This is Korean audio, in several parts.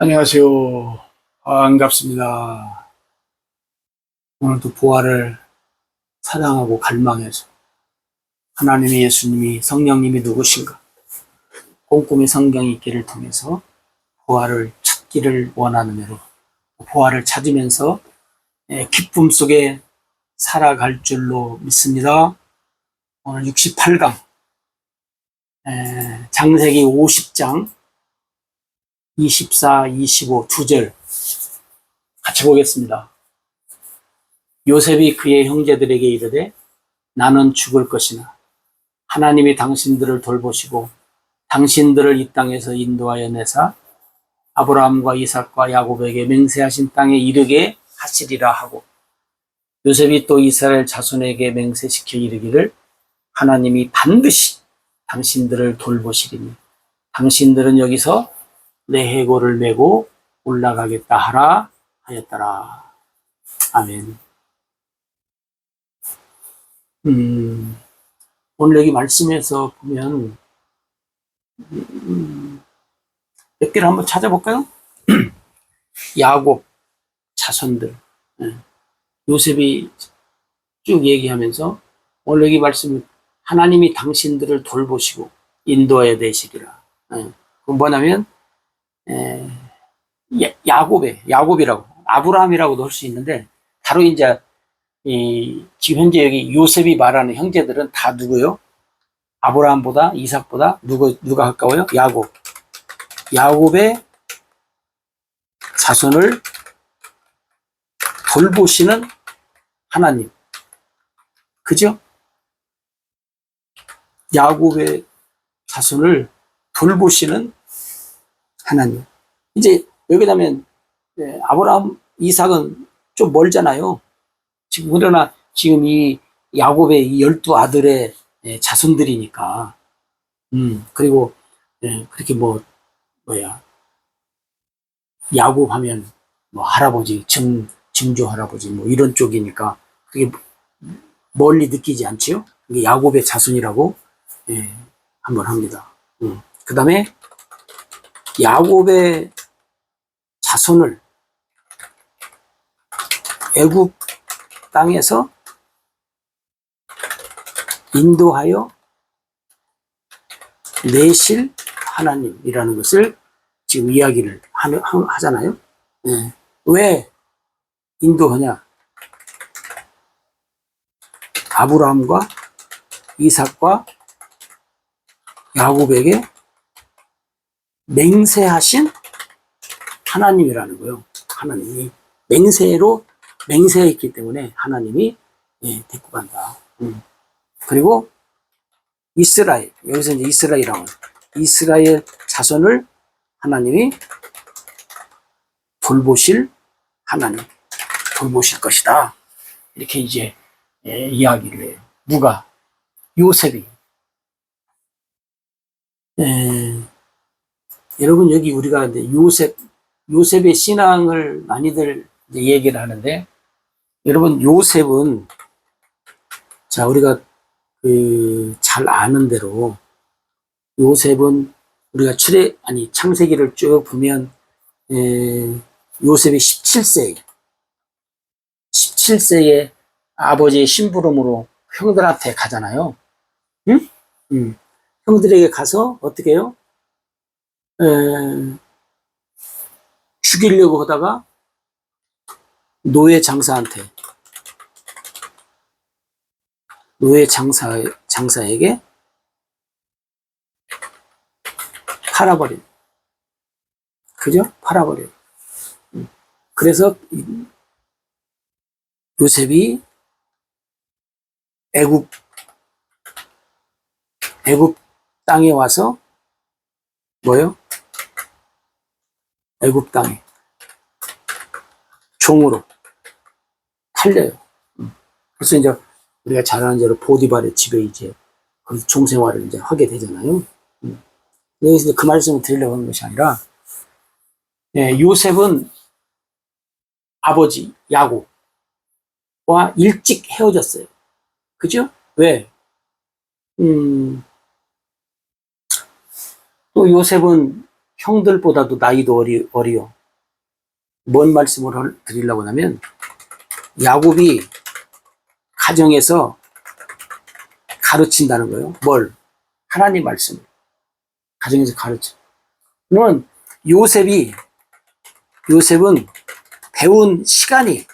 안녕하세요. 반갑습니다. 오늘도 부활을 사랑하고 갈망해서 하나님이, 예수님이, 성령님이 누구신가 꼼꼼히 성경 읽기를 통해서 부활을 찾기를 원하는 대로 부활을 찾으면서 기쁨 속에 살아갈 줄로 믿습니다. 오늘 68강 창세기 50장 24, 25 두 절 같이 보겠습니다. 요셉이 그의 형제들에게 이르되 나는 죽을 것이나 하나님이 당신들을 돌보시고 당신들을 이 땅에서 인도하여 내사 아브라함과 이삭과 야곱에게 맹세하신 땅에 이르게 하시리라 하고, 요셉이 또 이스라엘 자손에게 맹세시켜 이르기를 하나님이 반드시 당신들을 돌보시리니 당신들은 여기서 내 해골을 메고 올라가겠다 하라 하였더라. 아멘. 오늘 여기 말씀에서 보면 몇 개를 한번 찾아볼까요? 야곱 자손들, 요셉이 쭉 얘기하면서 오늘 여기 말씀 하나님이 당신들을 돌보시고 인도하여 되시리라. 그건 뭐냐면 야곱이라고 아브라함이라고도 할 수 있는데, 바로 이제 지금 현재 여기 요셉이 말하는 형제들은 다 누구요? 아브라함보다 이삭보다 누가 가까워요? 야곱의 자손을 돌보시는 하나님, 그죠? 야곱의 자손을 돌보시는 하나님. 이제 여기다면 아브라함, 이삭은 좀 멀잖아요. 그러나 지금 이 야곱의 이 12아들의 자손들이니까. 그리고 그렇게 야곱 하면 할아버지, 증조 할아버지 이런 쪽이니까 그게 멀리 느끼지 않지요? 이게 야곱의 자손이라고 한번 합니다. 그 다음에 야곱의 자손을 애굽 땅에서 인도하여 내실 하나님이라는 것을 지금 이야기를 하잖아요. 왜 인도하냐? 아브라함과 이삭과 야곱에게 맹세하신 하나님이라는 거예요. 하나님이 맹세했기 때문에 하나님이 데리고 간다. 그리고 이스라엘, 여기서 이제 이스라엘이라고, 이스라엘 자손을 하나님이 돌보실 하나님, 돌보실 것이다. 이렇게 이제 이야기를 해요. 누가? 요셉이. 여러분, 여기 우리가 이제 요셉의 신앙을 많이들 이제 얘기를 하는데, 여러분, 요셉은, 자, 우리가 잘 아는 대로 요셉은 우리가 창세기를 쭉 보면 요셉이 17세에 아버지의 심부름으로 형들한테 가잖아요. 응? 형들에게 가서 어떻게 해요? 죽이려고 하다가 노예 장사에게 팔아버려. 그죠? 팔아버려. 그래서 요셉이 애굽 땅에 와서 애굽 땅에 종으로 팔려요. 그래서 이제 우리가 잘 아는 대로 보디발의 집에 이제 거기서 종생활을 이제 하게 되잖아요. 여기서 그 말씀을 드리려고 하는 것이 아니라, 요셉은 아버지 야곱과 일찍 헤어졌어요. 그죠? 왜? 또 요셉은 형들보다도 나이도 어리요. 뭔 말씀을 드리려고 하면, 야곱이 가정에서 가르친다는 거예요. 뭘? 하나님 말씀을. 가정에서 가르쳐. 그러면 요셉은 배운 시간이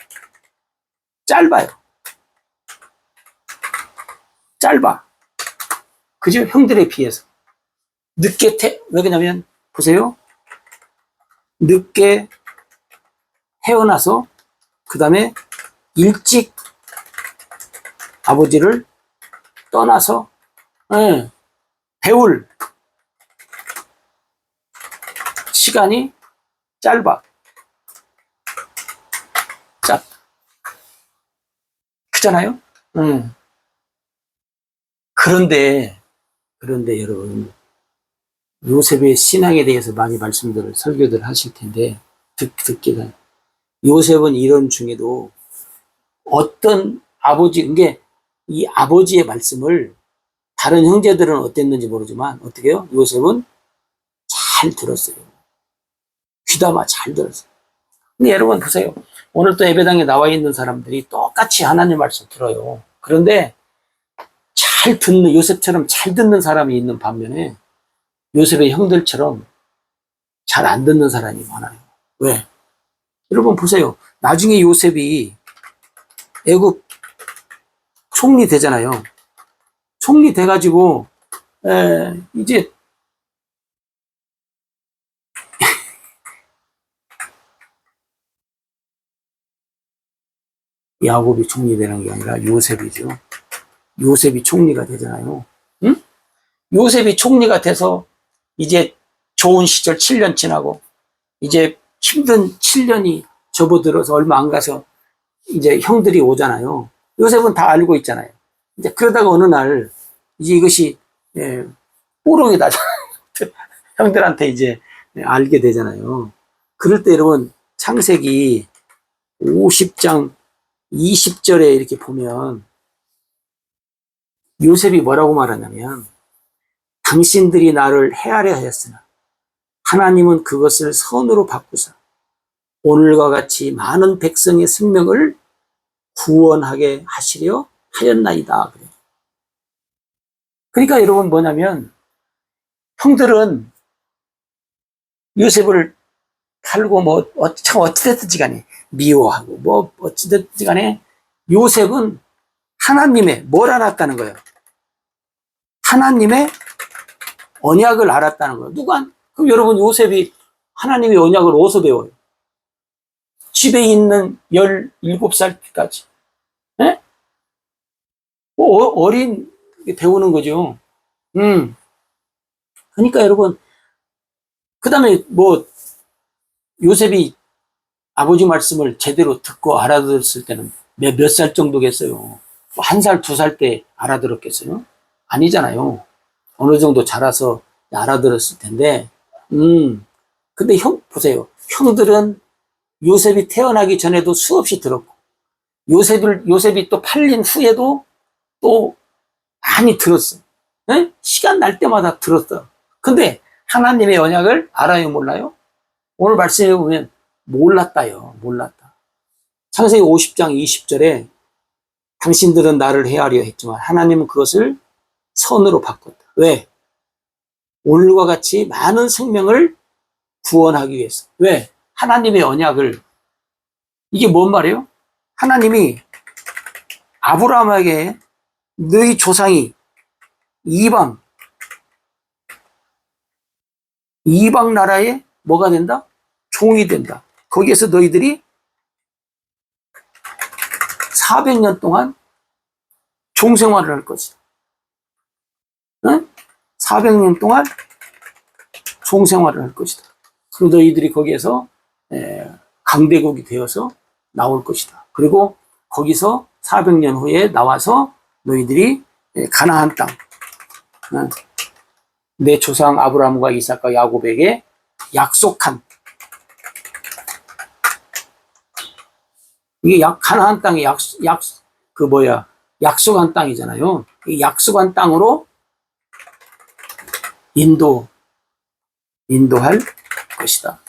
짧아요. 짧아. 그죠? 형들에 비해서. 왜 그러냐면, 보세요. 늦게 태어나서, 그 다음에 일찍 아버지를 떠나서, 배울 시간이 짧아. 그잖아요? 그런데 여러분, 요셉의 신앙에 대해서 많이 설교들 하실 텐데, 듣기는. 요셉은 이런 중에도 어떤 이게 이 아버지의 말씀을 다른 형제들은 어땠는지 모르지만, 어떻게 해요? 요셉은 잘 들었어요. 귀담아 잘 들었어요. 근데 여러분 보세요. 오늘 또 예배당에 나와 있는 사람들이 똑같이 하나님 말씀 들어요. 그런데 요셉처럼 잘 듣는 사람이 있는 반면에 요셉의 형들처럼 잘 안 듣는 사람이 많아요. 왜? 여러분 보세요. 나중에 요셉이 애굽 총리 되잖아요. 총리 돼가지고 이제 야곱이 총리 되는 게 아니라 요셉이죠. 요셉이 총리가 되잖아요. 응? 요셉이 총리가 돼서 이제 좋은 시절 7년 지나고 이제 힘든 7년이 접어들어서 얼마 안 가서 이제 형들이 오잖아요. 요셉은 다 알고 있잖아요. 이제 그러다가 어느 날 이제 이것이 뽀록이 나잖아요. 형들한테 이제 알게 되잖아요. 그럴 때 여러분 창세기 50장 20절에 이렇게 보면 요셉이 뭐라고 말하냐면, 당신들이 나를 해하려 하였으나 하나님은 그것을 선으로 바꾸사 오늘과 같이 많은 백성의 생명을 구원하게 하시려 하였나이다. 그러니까 여러분 뭐냐면, 형들은 요셉을 팔고 참 어찌됐든지 간에 미워하고 어찌됐든지 간에 요셉은 하나님의 뭘 알았다는 거예요? 하나님의 언약을 알았다는 거예요. 그럼 여러분 요셉이 하나님의 언약을 어디서 배워요? 집에 있는 17살 때까지. 예? 어린 배우는 거죠. 그러니까 여러분, 그 다음에 요셉이 아버지 말씀을 제대로 듣고 알아들었을 때는 몇 살 정도겠어요? 1살, 2살 때 알아들었겠어요? 아니잖아요. 어느 정도 자라서 알아들었을 텐데, 근데 보세요. 형들은 요셉이 태어나기 전에도 수없이 들었고, 요셉이 또 팔린 후에도 또 많이 들었어요. 네? 시간 날 때마다 들었어요. 근데 하나님의 언약을 알아요, 몰라요? 오늘 말씀해 보면 몰랐다요. 몰랐다. 창세기 50장 20절에 당신들은 나를 해하려 했지만 하나님은 그것을 선으로 바꿨다. 왜? 오늘과 같이 많은 생명을 구원하기 위해서. 왜? 하나님의 언약을. 이게 뭔 말이에요? 하나님이 아브라함에게 너희 조상이 이방 나라에 뭐가 된다? 종이 된다. 거기에서 너희들이 400년 동안 종생활을 할 것이다. 응? 400년 동안 종생활을 할 것이다. 그리고 너희들이 거기에서 강대국이 되어서 나올 것이다. 그리고 거기서 400년 후에 나와서 너희들이 가나안 땅, 내 조상 아브라함과 이삭과 야곱에게 약속한, 이게 가나안 땅이 약속한 땅이잖아요. 이 약속한 땅으로 인도할 것이다.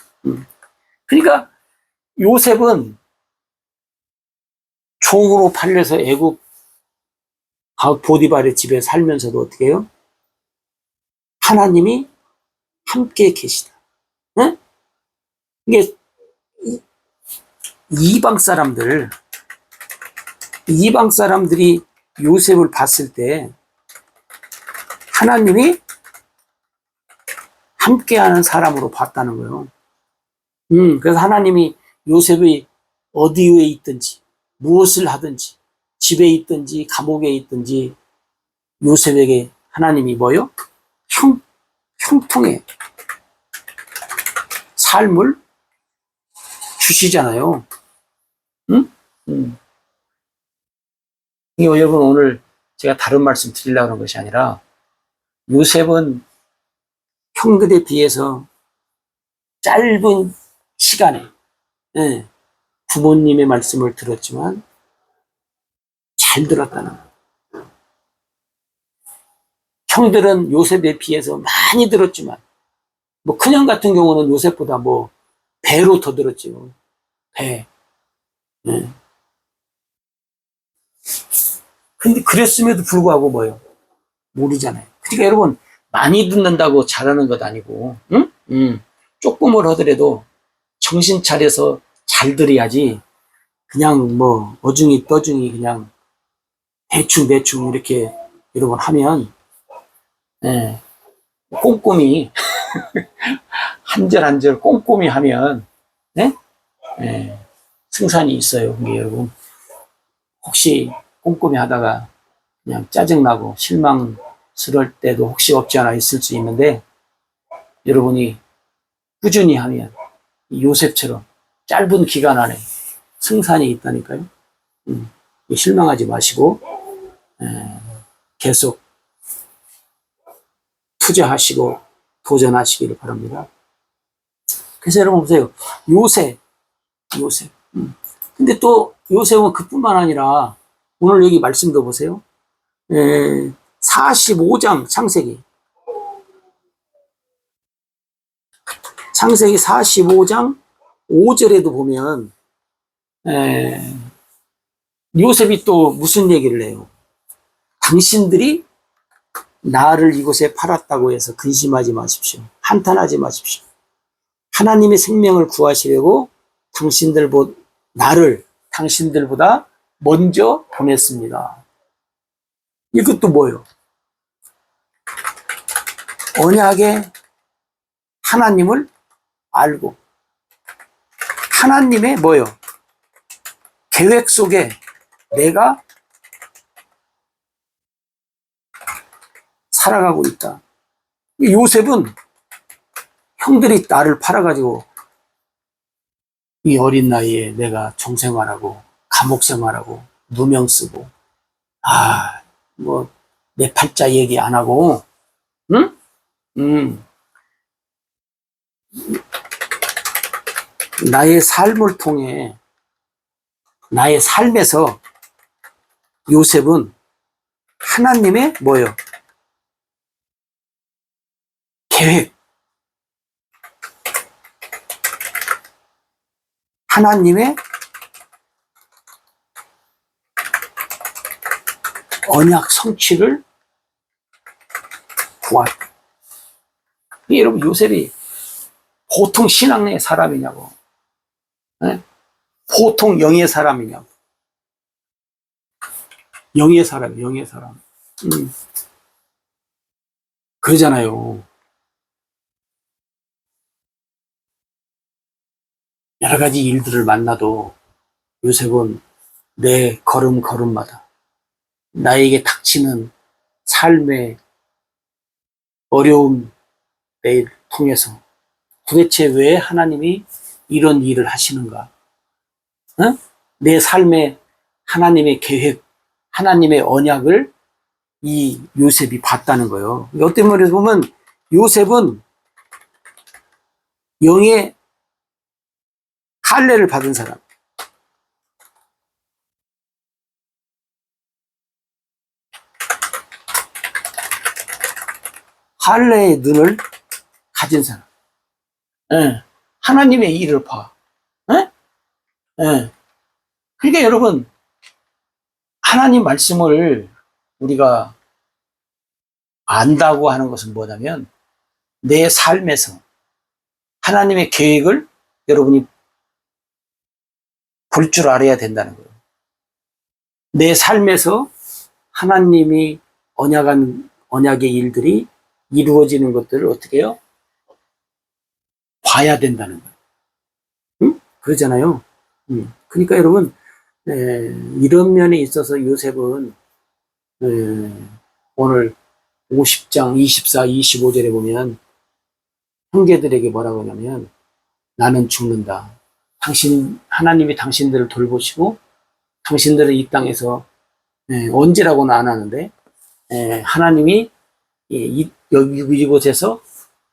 그러니까 요셉은 종으로 팔려서 애굽 보디발의 집에 살면서도 어떻게 해요? 하나님이 함께 계시다. 응? 이게 이방 사람들이 요셉을 봤을 때 하나님이 함께하는 사람으로 봤다는 거예요. 그래서 하나님이 요셉이 어디에 있든지 무엇을 하든지 집에 있든지 감옥에 있든지 요셉에게 하나님이 뭐요? 형통의 삶을 주시잖아요. 응? 여러분, 오늘 제가 다른 말씀 드리려고 하는 것이 아니라 요셉은 형들에 비해서 짧은 시간에 부모님의 말씀을 들었지만 잘 들었다는 거예요. 형들은 요셉에 비해서 많이 들었지만 뭐 큰형 같은 경우는 요셉보다 뭐 배로 더 들었죠. 배. 근데 그랬음에도 불구하고 뭐예요? 모르잖아요. 그러니까 여러분, 많이 듣는다고 잘하는 것 아니고, 조금을 하더라도 정신 차려서 잘 들어야지, 그냥 뭐, 어중이 떠중이 그냥 대충 이렇게 여러분 하면, 꼼꼼히, 한 절 한 절 꼼꼼히 하면, 승산이 있어요. 근데 여러분, 혹시 꼼꼼히 하다가 그냥 짜증나고 실망스러울 때도 혹시 없지 않아 있을 수 있는데, 여러분이 꾸준히 하면 요셉처럼 짧은 기간 안에 승산이 있다니까요. 실망하지 마시고 계속 투자하시고 도전하시기를 바랍니다. 그래서 여러분 보세요. 요셉. 근데 또 요셉은 그뿐만 아니라 오늘 여기 말씀도 보세요. 45장 창세기 45장 5절에도 보면 요셉이 또 무슨 얘기를 해요? 당신들이 나를 이곳에 팔았다고 해서 근심하지 마십시오. 한탄하지 마십시오. 하나님의 생명을 구하시려고 나를 당신들보다 먼저 보냈습니다. 이것도 뭐예요? 언약의 하나님을 알고 하나님의 뭐예요? 계획 속에 내가 살아가고 있다. 요셉은 형들이 나를 팔아가지고 이 어린 나이에 내가 종생활하고 감옥 생활하고 누명 쓰고 뭐 내 팔자 얘기 안 하고 나의 삶을 통해 나의 삶에서 요셉은 하나님의 뭐예요? 계획, 하나님의 언약 성취를 구하다. 여러분, 요셉이 보통 신앙의 사람이냐고, 보통 영의 사람이냐고. 영의 사람. 그러잖아요. 여러 가지 일들을 만나도 요셉은 내 걸음마다 나에게 닥치는 삶의 어려움을 통해서 도대체 왜 하나님이 이런 일을 하시는가? 내 삶에 하나님의 계획, 하나님의 언약을 이 요셉이 봤다는 거예요. 어떤 면에서 보면 요셉은 영의 할례를 받은 사람. 할례의 눈을 가진 사람. 예. 하나님의 일을 봐. 예? 예. 그러니까 여러분, 하나님 말씀을 우리가 안다고 하는 것은 뭐냐면 내 삶에서 하나님의 계획을 여러분이 볼 줄 알아야 된다는 거예요. 내 삶에서 하나님이 언약의 일들이 이루어지는 것들을 어떻게 해요? 봐야 된다는 거예요. 응? 그러잖아요. 그러니까 여러분, 이런 면에 있어서 요셉은 오늘 50장 24, 25절에 보면 형제들에게 뭐라고 하냐면 나는 죽는다. 하나님이 당신들을 돌보시고 당신들은 이 땅에서 언제라고는 안 하는데 하나님이 여기 이곳에서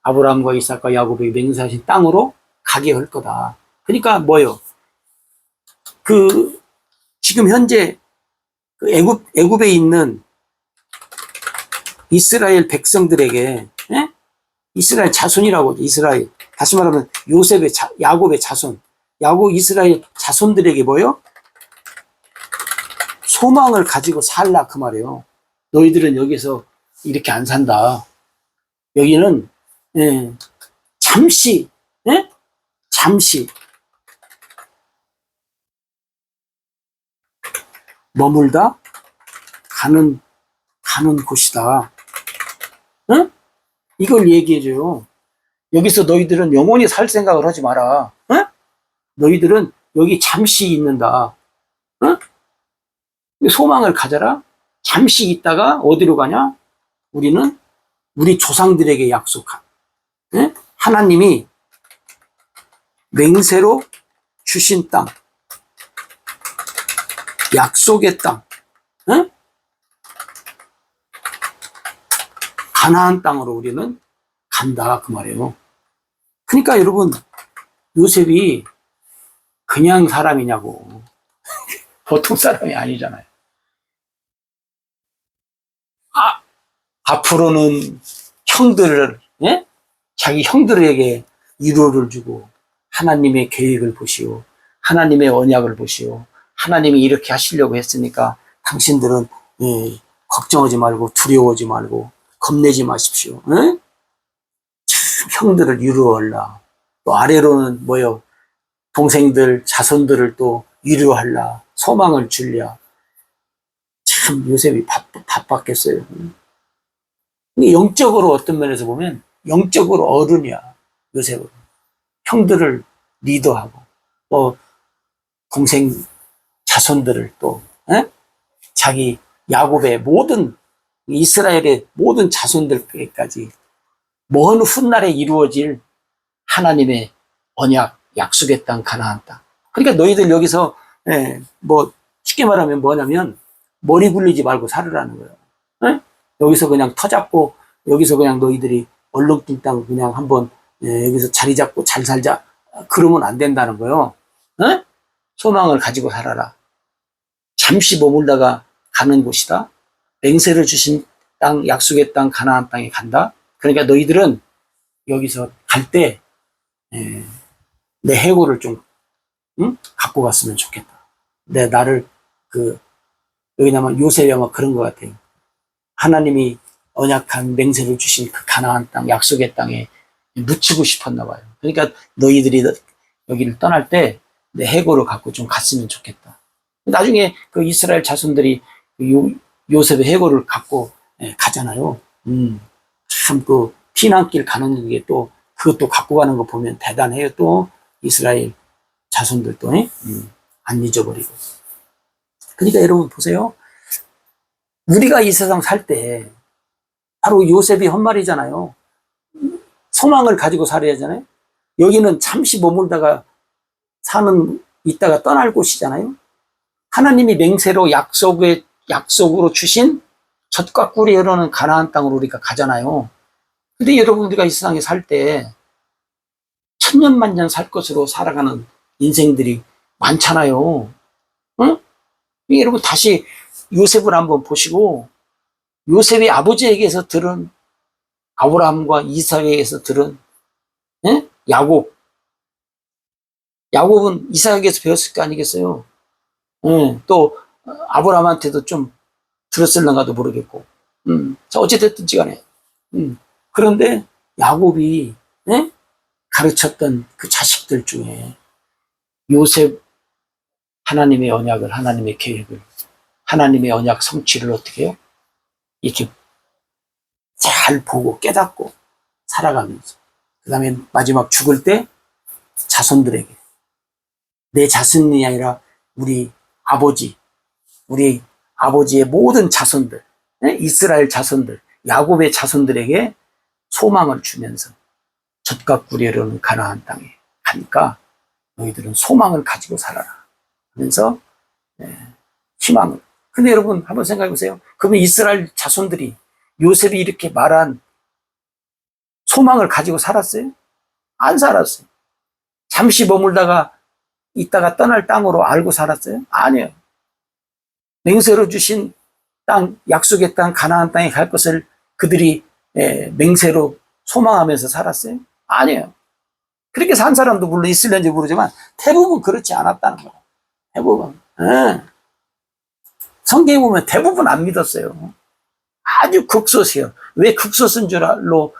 아브라함과 이삭과 야곱에게 맹세하신 땅으로 가게 할 거다. 그러니까 뭐요? 지금 현재 애굽에 있는 이스라엘 백성들에게 이스라엘 자손이라고 하죠. 이스라엘. 다시 말하면 야곱의 자손. 이스라엘 자손들에게 뭐요? 소망을 가지고 살라 그 말이에요. 너희들은 여기서 이렇게 안 산다. 여기는 잠시 머물다 가는 곳이다. 응? 이걸 얘기해줘요. 여기서 너희들은 영원히 살 생각을 하지 마라. 응? 너희들은 여기 잠시 있는다. 응? 소망을 가져라. 잠시 있다가 어디로 가냐? 우리는 우리 조상들에게 약속한 하나님이 맹세로 주신 땅, 약속의 땅, 가나안 땅으로 우리는 간다 그 말이에요. 그러니까 여러분, 요셉이 그냥 사람이냐고. 보통 사람이 아니잖아요. 앞으로는 자기 형들에게 위로를 주고 하나님의 계획을 보시오. 하나님의 언약을 보시오. 하나님이 이렇게 하시려고 했으니까 당신들은 걱정하지 말고 두려워하지 말고 겁내지 마십시오. 참 형들을 위로하라. 또 아래로는 뭐요? 동생들, 자손들을 또 위로하라. 소망을 줄랴. 참 요셉이 바빴겠어요. 영적으로 어떤 면에서 보면 영적으로 어른이야. 요셉은 형들을 리더하고 또 동생 자손들을 또 자기 야곱의 모든 이스라엘의 모든 자손들까지 먼 훗날에 이루어질 하나님의 언약 약속의 땅 가나안 땅. 그러니까 너희들 여기서 뭐 쉽게 말하면 뭐냐면 머리 굴리지 말고 살으라는 거예요. 여기서 그냥 터잡고 여기서 그냥 너희들이 얼렁뚱땅 그냥 한번 여기서 자리 잡고 잘 살자 그러면 안 된다는 거예요. 소망을 가지고 살아라. 잠시 머물다가 가는 곳이다. 맹세를 주신 땅, 약속의 땅, 가나안 땅에 간다. 그러니까 너희들은 여기서 갈 때 내 해고를 좀 갖고 갔으면 좋겠다. 나를 여기 나면 요셉이 아마 그런 것 같아요. 하나님이 언약한 맹세를 주신 그 가나안 땅, 약속의 땅에 묻히고 싶었나 봐요. 그러니까 너희들이 여기를 떠날 때 내 해고를 갖고 좀 갔으면 좋겠다. 나중에 그 이스라엘 자손들이 요셉의 해고를 갖고 가잖아요. 참 피난길 가는 게 또 그것도 갖고 가는 거 보면 대단해요. 또 이스라엘 자손들도 안 잊어버리고. 그러니까 여러분 보세요. 우리가 이 세상 살 때 바로 요셉이 한 말이잖아요. 소망을 가지고 살아야 하잖아요. 여기는 잠시 머물다가 있다가 떠날 곳이잖아요. 하나님이 맹세로 약속으로 주신 젖과 꿀이 흐르는 가나안 땅으로 우리가 가잖아요. 근데 여러분 우리가 이 세상에 살 때 천년만년 살 것으로 살아가는 인생들이 많잖아요. 여러분 다시 요셉을 한번 보시고 요셉이 아버지에게서 들은 아브라함과 이삭에게서 들은 야곱은 이삭에게서 배웠을 거 아니겠어요? 예, 또 아브라함한테도 좀 들었을런가도 모르겠고. 자, 어찌됐든지 간에. 그런데 야곱이 예? 가르쳤던 그 자식들 중에 요셉, 하나님의 언약을, 하나님의 계획을, 하나님의 언약 성취를 어떻게 해요? 이렇게 잘 보고 깨닫고 살아가면서 그 다음에 마지막 죽을 때 자손들에게, 내 자손이 아니라 우리 아버지의 모든 자손들, 이스라엘 자손들, 야곱의 자손들에게 소망을 주면서 젖과 꿀이 흐르는 가나안 땅에 가니까 너희들은 소망을 가지고 살아라 하면서 희망을. 근데 여러분 한번 생각해 보세요. 그러면 이스라엘 자손들이 요셉이 이렇게 말한 소망을 가지고 살았어요? 안 살았어요. 잠시 머물다가 있다가 떠날 땅으로 알고 살았어요? 아니에요. 맹세로 주신 땅, 약속의 땅, 가나안 땅에 갈 것을 그들이 맹세로 소망하면서 살았어요? 아니에요. 그렇게 산 사람도 물론 있을는지 모르지만 대부분 그렇지 않았다는 거예요. 대부분. 성경에 보면 대부분 안 믿었어요. 아주 극소수예요. 왜 극소수인 줄로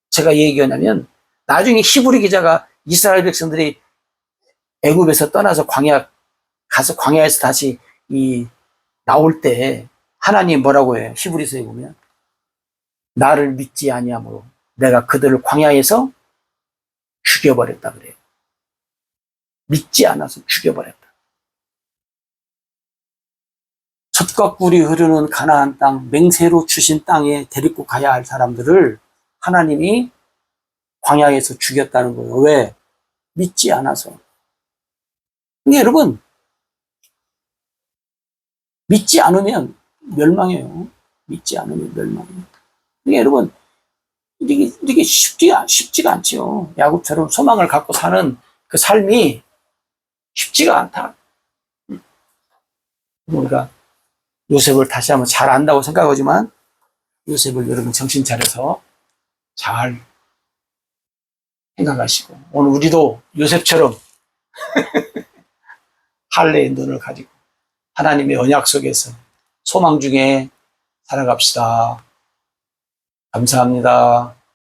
제가 얘기하냐면 나중에 히브리 기자가 이스라엘 백성들이 애굽에서 떠나서 광야에서 다시 나올 때 하나님 뭐라고 해요? 히브리서에 보면 나를 믿지 아니하므로 내가 그들을 광야에서 죽여버렸다 그래요. 믿지 않아서 죽여버렸다. 젖과 꿀이 흐르는 가나안 땅, 맹세로 주신 땅에 데리고 가야 할 사람들을 하나님이 광야에서 죽였다는 거예요. 왜? 믿지 않아서. 근데 여러분, 믿지 않으면 멸망해요. 믿지 않으면 멸망해요. 근데 여러분, 이게 쉽지가 않죠. 야곱처럼 소망을 갖고 사는 그 삶이 쉽지가 않다. 우리가 요셉을 다시 한번 잘 안다고 생각하지만 요셉을 여러분 정신 차려서 잘 생각하시고 오늘 우리도 요셉처럼 할례의 눈을 가지고 하나님의 언약 속에서 소망 중에 살아갑시다. 감사합니다.